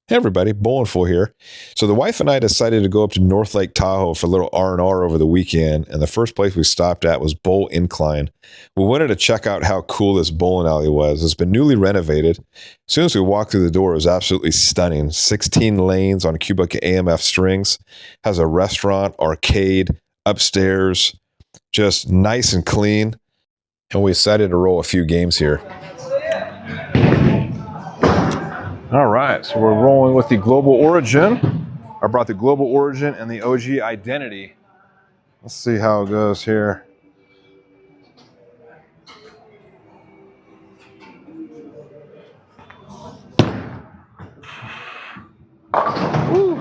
Hey everybody, Bowlingful here. So the wife and I decided to go up to North Lake Tahoe for a little R&R over the weekend, and the first place we stopped at was Bowl Incline. We wanted to check out how cool this bowling alley was. It's been newly renovated. As soon as we walked through the door, it was absolutely stunning. 16 lanes on cubic AMF strings, has a restaurant, arcade, upstairs, just nice and clean. And we decided to roll a few games here. All right, so we're rolling with the Global Origin. I brought the Global Origin and the OG Identity. Let's see how it goes here. Woo.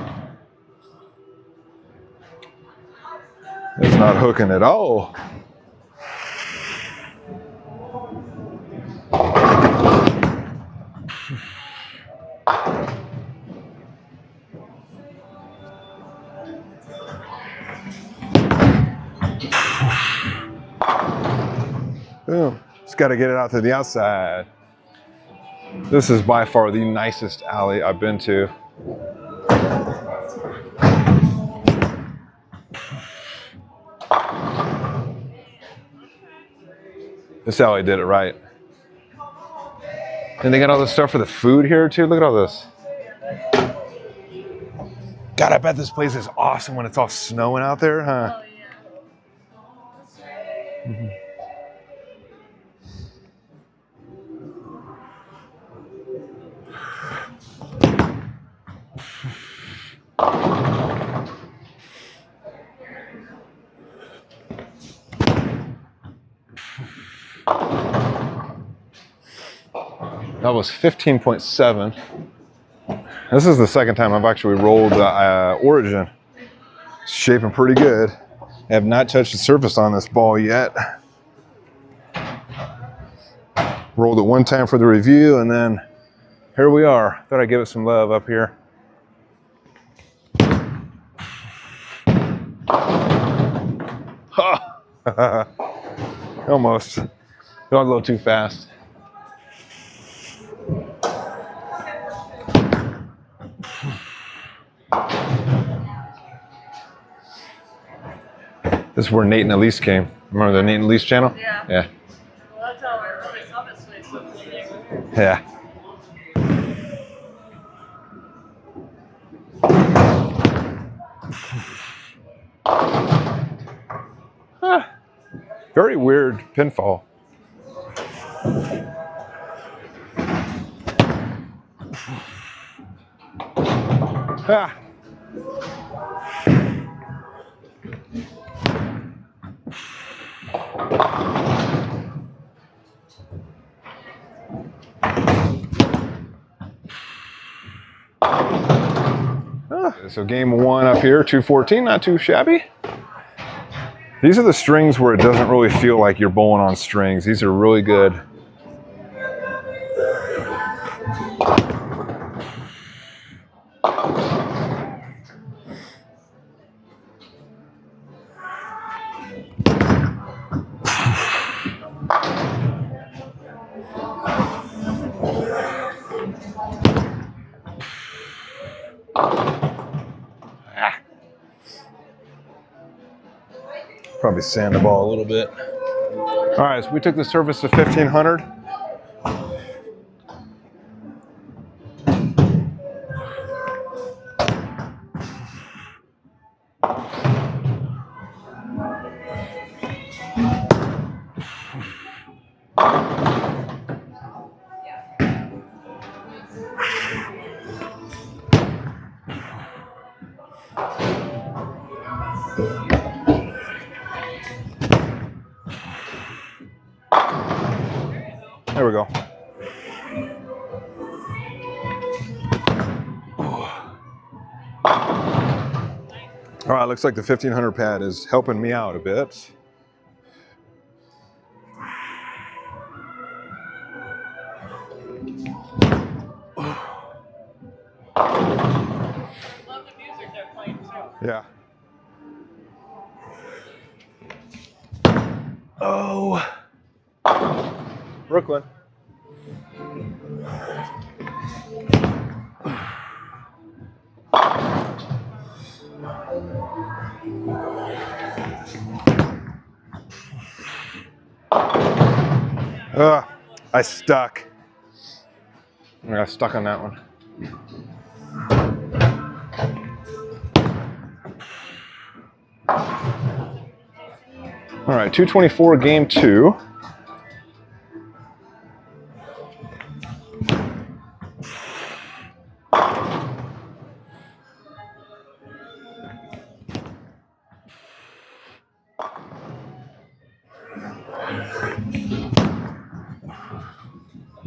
It's not hooking at all. Boom. Just got to get it out to the outside. This is by far the nicest alley I've been to. This alley did it right. And they got all this stuff for the food here too. Look at all this. God, I bet this place is awesome when it's all snowing out there, huh? Oh, yeah. Mm-hmm. That was 15.7. This is the second time I've actually rolled Origin. It's shaping pretty good. I have not touched the surface on this ball yet. Rolled it one time for the review, and then here we are. Thought I'd give it some love up here. Almost. Going a little too fast. This is where Nate and Elise came. Remember the Nate and Elise channel? Yeah. Yeah. Well, that's how our early summit switch was there. Yeah. Very weird pinfall. Ah. So game one up here, 214, not too shabby. These are the strings where it doesn't really feel like you're bowling on strings. These are really good. Probably sand the ball a little bit. All right, so we took the surface to 1500. There we go. All right, looks like the 1500 pad is helping me out a bit. Love the music they're playing too. Yeah. Oh. Brooklyn. Ugh, I stuck. I got stuck on that one. All right, 224 game 2.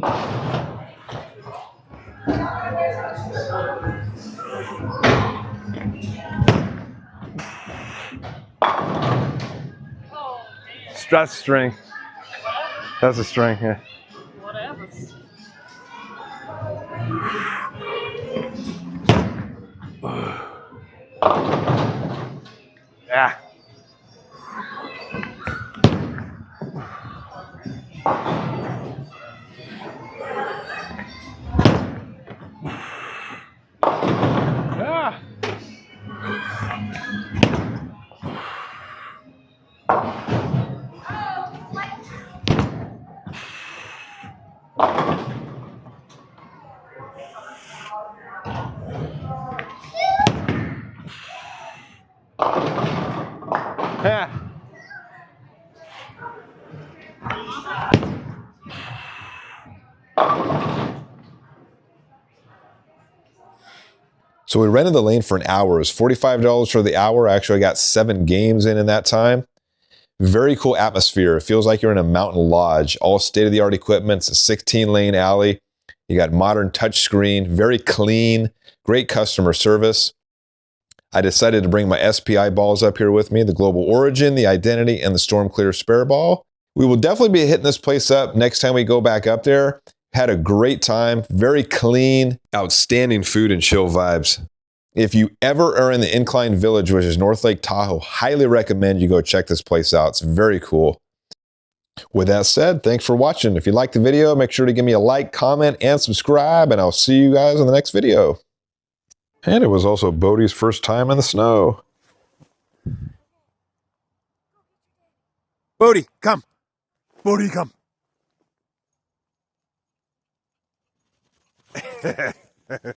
Oh, damn. That's string. That's a string, yeah. Whatever. Yeah. Ah. Yeah. So we rented the lane for an hour. It was $45 for the hour. I actually got 7 games in that time. Very cool atmosphere. It feels like you're in a mountain lodge. All state-of-the-art equipment. It's a 16-lane alley. You got modern touchscreen, very clean, great customer service. I decided to bring my SPI balls up here with me, the Global Origin, the Identity, and the Storm Clear Spare Ball. We will definitely be hitting this place up next time we go back up there. Had a great time, very clean, outstanding food and chill vibes. If you ever are in the Incline Village, which is North Lake Tahoe, highly recommend you go check this place out. It's very cool. With that said, thanks for watching. If you liked the video, make sure to give me a like, comment, and subscribe, and I'll see you guys in the next video. And it was also Bodie's first time in the snow. Bodie, come. Bodie, come.